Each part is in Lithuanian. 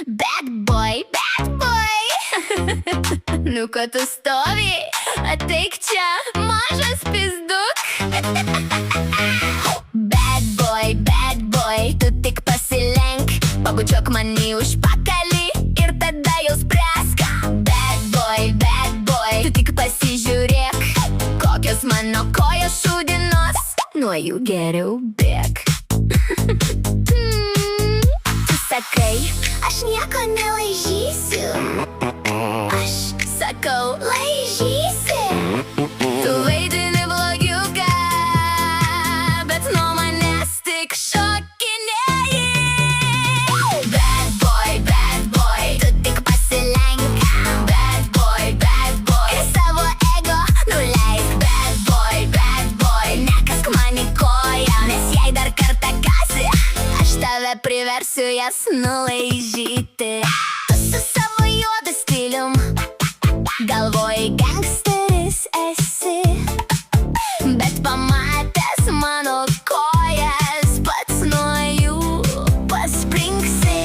Bad boy, bad boy. Nu ko tu stovi, ateik čia, mažas pizduk. Bad boy, tu tik pasilenk, pabučiuok mani už pakalį ir tada jau spręsk. Bad boy, tu tik pasižiūrėk, kokios mano kojos šūdinos, nuo jų geriau bėk. Tu sakai, aš nieko nelaižysiu, aš sakau, laižysi. Tu vaidini blogiuką, bet nuo manęs tik šokinėji. Bad boy, tu tik pasilenk. Bad boy, ir savo ego nuleisk. Bad boy, nekask man į koją, nes jei dar kartą kasi, aš tave priversiu jas nulaižyti. Tu su savo juodu stilium galvoji gangsteris esi, bet pamatęs mano kojas pats nuo jų paspringsi.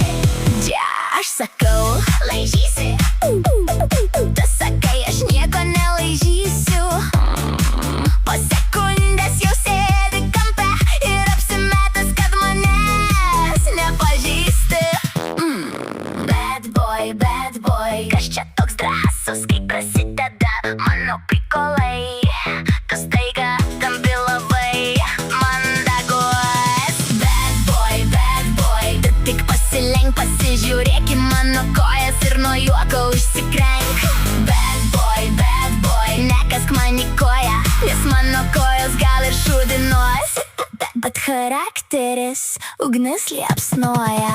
Aš sakau, laižysi. Tu sakai, aš nieko nelaižysiu. Po sekundės jau sėdi kampe ir apsimetęs, kad manęs nepažįsti. Bad boy, kas čia toks drąsus, kai prasideda mano prikolai? Tu staiga tampi labai mandagus. Bad boy, tu tik pasilenk, pasižiūrėk į mano kojas ir nuo juoko užsikrenk. Bad boy, nekask man į koją, nes mano kojos gal ir šūdinos, bet charakteris ugnis liepsnoja.